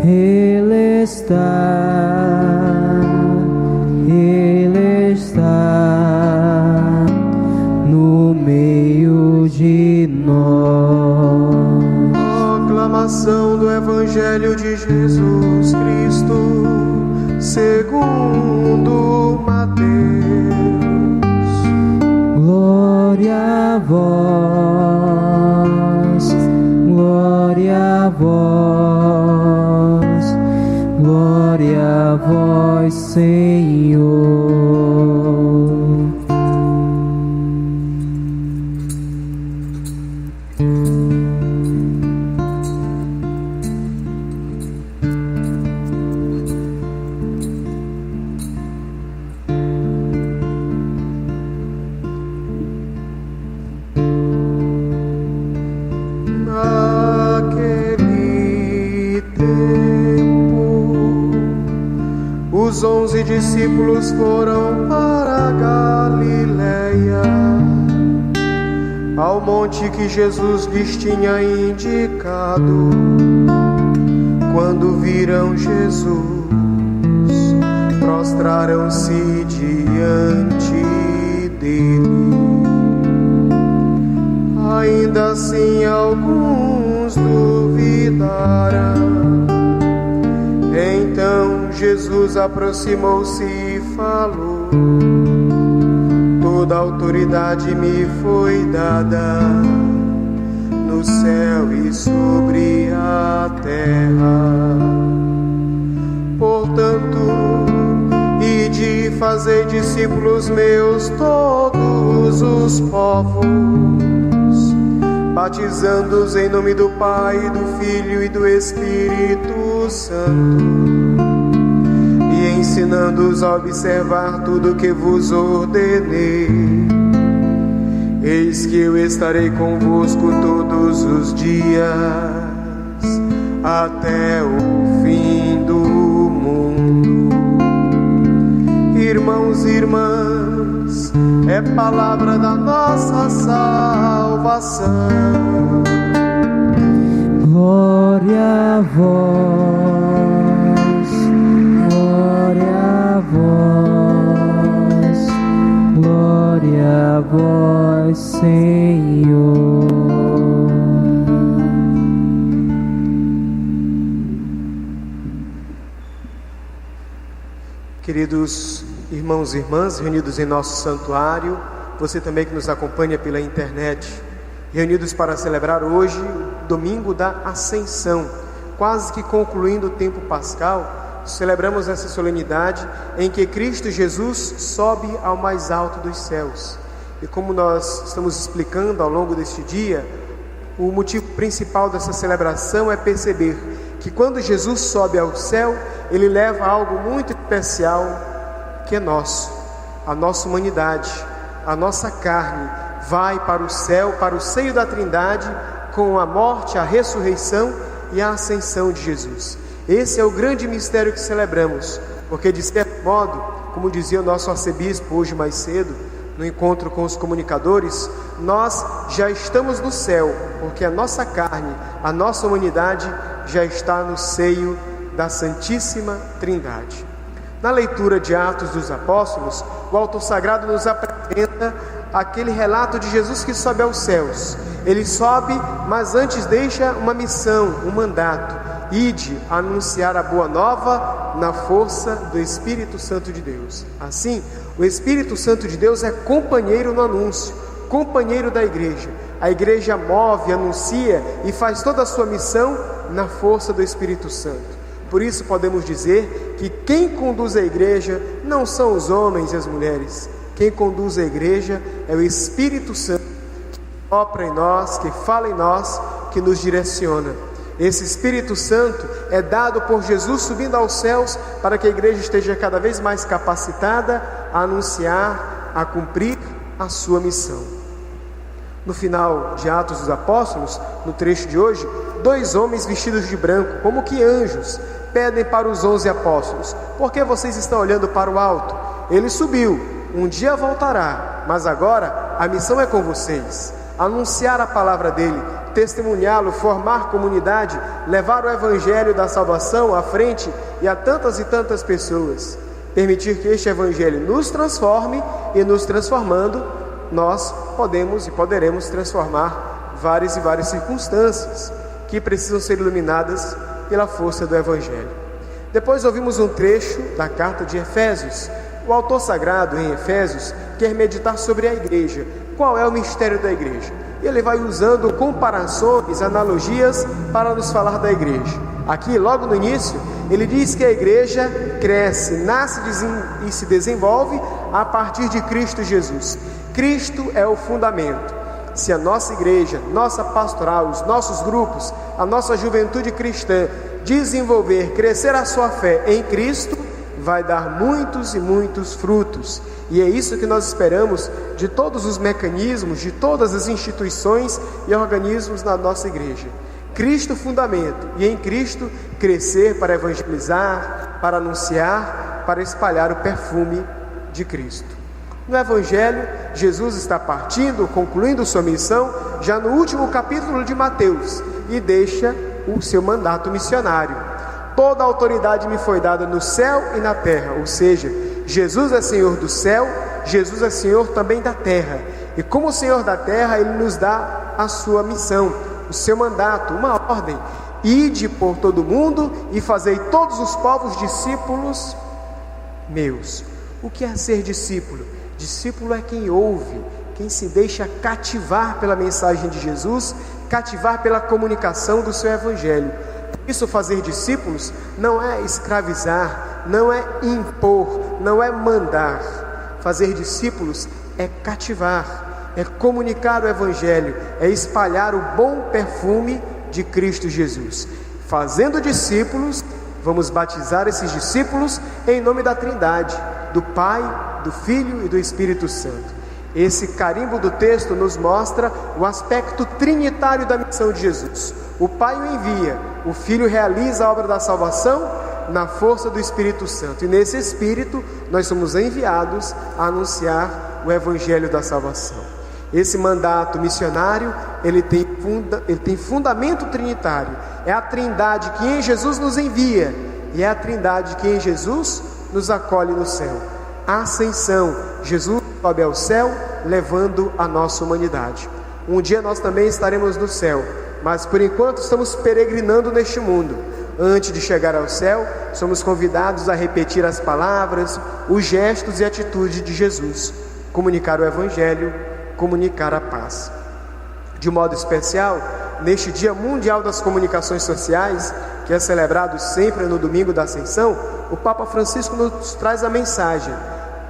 Ele está no meio de nós. Proclamação do Evangelho de Jesus Cristo segundo Mateus. Glória a vós, glória a vós, glória a vós, Senhor. Os 11 discípulos foram para a Galileia, ao monte que Jesus lhes tinha indicado. Quando viram Jesus, prostraram-se diante dele. Ainda assim alguns duvidaram. Então Jesus aproximou-se e falou: toda autoridade me foi dada no céu e sobre a terra. Portanto, ide e fazei discípulos meus todos os povos, batizando-os em nome do Pai, do Filho e do Espírito Santo, e ensinando-os a observar tudo o que vos ordenei. Eis que eu estarei convosco todos os dias, até o fim do mundo. Irmãos e irmãs, é palavra da nossa salvação. Glória a vós, glória a vós, glória a vós, Senhor. Queridos irmãos e irmãs reunidos em nosso santuário, você também que nos acompanha pela internet, reunidos para celebrar hoje, domingo da Ascensão, quase que concluindo o tempo pascal, celebramos essa solenidade em que Cristo Jesus sobe ao mais alto dos céus. E como nós estamos explicando ao longo deste dia, o motivo principal dessa celebração é perceber que quando Jesus sobe ao céu, Ele leva algo muito especial que é nosso, a nossa humanidade, a nossa carne, vai para o céu, para o seio da Trindade, com a morte, a ressurreição e a ascensão de Jesus. Esse é o grande mistério que celebramos, porque de certo modo, como dizia o nosso arcebispo hoje mais cedo, no encontro com os comunicadores, nós já estamos no céu, porque a nossa carne, a nossa humanidade já está no seio da Santíssima Trindade. Na leitura de Atos dos Apóstolos, o autor sagrado nos apresenta aquele relato de Jesus que sobe aos céus. Ele sobe, mas antes deixa uma missão, um mandato: ide anunciar a boa nova na força do Espírito Santo de Deus. Assim, o Espírito Santo de Deus é companheiro no anúncio, companheiro da igreja. A igreja move, anuncia e faz toda a sua missão na força do Espírito Santo. Por isso podemos dizer que quem conduz a igreja não são os homens e as mulheres. Quem conduz a igreja é o Espírito Santo, que sopra em nós, que fala em nós, que nos direciona. Esse Espírito Santo é dado por Jesus subindo aos céus para que a igreja esteja cada vez mais capacitada a anunciar, a cumprir a sua missão. No final de Atos dos Apóstolos, no trecho de hoje, 2 homens vestidos de branco, como que anjos, pedem para os 11 apóstolos: por que vocês estão olhando para o alto? Ele subiu, um dia voltará, mas agora a missão é com vocês, anunciar a palavra dele, testemunhá-lo, formar comunidade, levar o Evangelho da salvação à frente e a tantas e tantas pessoas. Permitir que este Evangelho nos transforme e, nos transformando, nós podemos e poderemos transformar várias e várias circunstâncias que precisam ser iluminadas pela força do Evangelho. Depois ouvimos um trecho da carta de Efésios. O autor sagrado em Efésios quer meditar sobre a igreja. Qual é o mistério da igreja? E ele vai usando comparações, analogias para nos falar da igreja. Aqui, logo no início, ele diz que a igreja cresce, nasce e se desenvolve a partir de Cristo Jesus. Cristo é o fundamento. Se a nossa igreja, nossa pastoral, os nossos grupos, a nossa juventude cristã desenvolver, crescer a sua fé em Cristo, vai dar muitos e muitos frutos. E é isso que nós esperamos de todos os mecanismos, de todas as instituições e organismos na nossa igreja. Cristo fundamento, e em Cristo crescer para evangelizar, para anunciar, para espalhar o perfume de Cristo. No Evangelho, Jesus está partindo, concluindo sua missão, já no último capítulo de Mateus, e deixa o seu mandato missionário. Toda a autoridade me foi dada no céu e na terra, ou seja, Jesus é Senhor do céu, Jesus é Senhor também da terra. E como Senhor da terra, Ele nos dá a sua missão, o seu mandato, uma ordem: ide por todo o mundo e fazei todos os povos discípulos meus. O que é ser discípulo? Discípulo é quem ouve, quem se deixa cativar pela mensagem de Jesus, cativar pela comunicação do seu Evangelho. Isso, fazer discípulos, não é escravizar, não é impor, não é mandar. Fazer discípulos é cativar, é comunicar o Evangelho, é espalhar o bom perfume de Cristo Jesus. Fazendo discípulos, vamos batizar esses discípulos em nome da Trindade, do Pai, do Filho e do Espírito Santo. Esse carimbo do texto nos mostra o aspecto trinitário da missão de Jesus. O Pai o envia, o Filho realiza a obra da salvação na força do Espírito Santo. E nesse Espírito nós somos enviados a anunciar o Evangelho da salvação. Esse mandato missionário, ele tem fundamento trinitário. É a Trindade que em Jesus nos envia, e é a Trindade que em Jesus nos acolhe no céu. A ascensão, Jesus sobe ao céu, levando a nossa humanidade. Um dia nós também estaremos no céu, mas por enquanto estamos peregrinando neste mundo. Antes de chegar ao céu, somos convidados a repetir as palavras, os gestos e atitudes de Jesus, comunicar o Evangelho, comunicar a paz. De modo especial, neste Dia Mundial das Comunicações Sociais, que é celebrado sempre no domingo da Ascensão, o Papa Francisco nos traz a mensagem: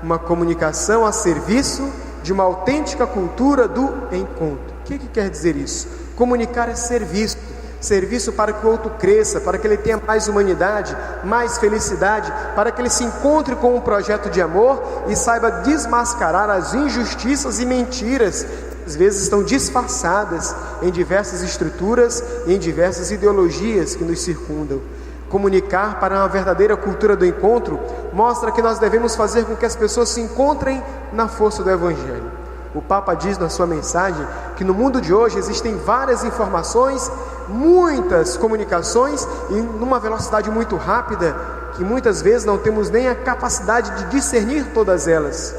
uma comunicação a serviço de uma autêntica cultura do encontro. O que quer dizer isso? Comunicar é serviço, serviço para que o outro cresça, para que ele tenha mais humanidade, mais felicidade, para que ele se encontre com um projeto de amor e saiba desmascarar as injustiças e mentiras que às vezes estão disfarçadas em diversas estruturas e em diversas ideologias que nos circundam. Comunicar para uma verdadeira cultura do encontro mostra que nós devemos fazer com que as pessoas se encontrem na força do Evangelho. O Papa diz na sua mensagem que no mundo de hoje existem várias informações, muitas comunicações, e numa velocidade muito rápida, que muitas vezes não temos nem a capacidade de discernir todas elas.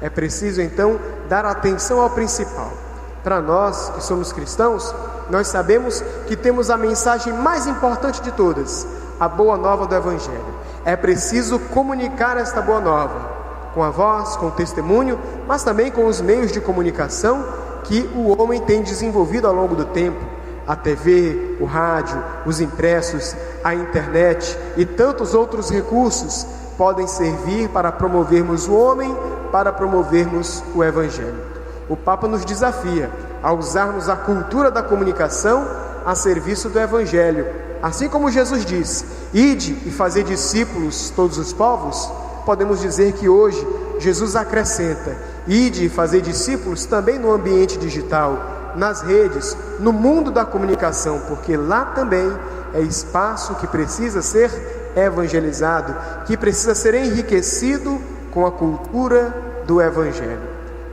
É preciso então dar atenção ao principal. Para nós que somos cristãos, nós sabemos que temos a mensagem mais importante de todas, a boa nova do Evangelho. É preciso comunicar esta boa nova, com a voz, com o testemunho, mas também com os meios de comunicação que o homem tem desenvolvido ao longo do tempo. A TV, o rádio, os impressos, a internet e tantos outros recursos podem servir para promovermos o homem, para promovermos o Evangelho. O Papa nos desafia a usarmos a cultura da comunicação a serviço do Evangelho. Assim como Jesus disse: ide e fazei discípulos todos os povos, podemos dizer que hoje Jesus acrescenta: ide e fazei discípulos também no ambiente digital, nas redes, no mundo da comunicação, porque lá também é espaço que precisa ser evangelizado, que precisa ser enriquecido com a cultura do Evangelho.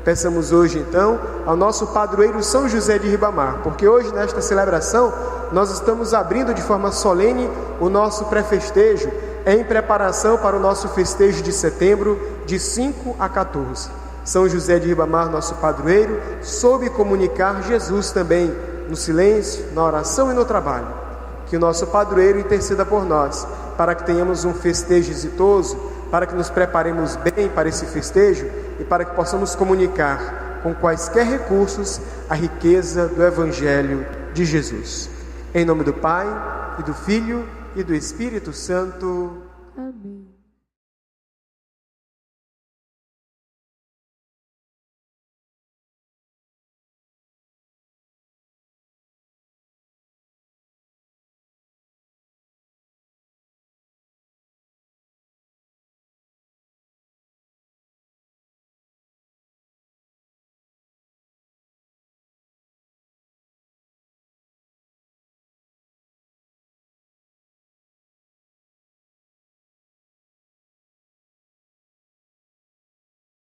Peçamos hoje então ao nosso padroeiro São José de Ribamar, porque hoje nesta celebração nós estamos abrindo de forma solene o nosso pré-festejo em preparação para o nosso festejo de setembro de 5 a 14. São José de Ribamar, nosso padroeiro, soube comunicar Jesus também no silêncio, na oração e no trabalho. Que o nosso padroeiro interceda por nós, para que tenhamos um festejo exitoso, para que nos preparemos bem para esse festejo e para que possamos comunicar com quaisquer recursos a riqueza do Evangelho de Jesus. Em nome do Pai, e do Filho, e do Espírito Santo.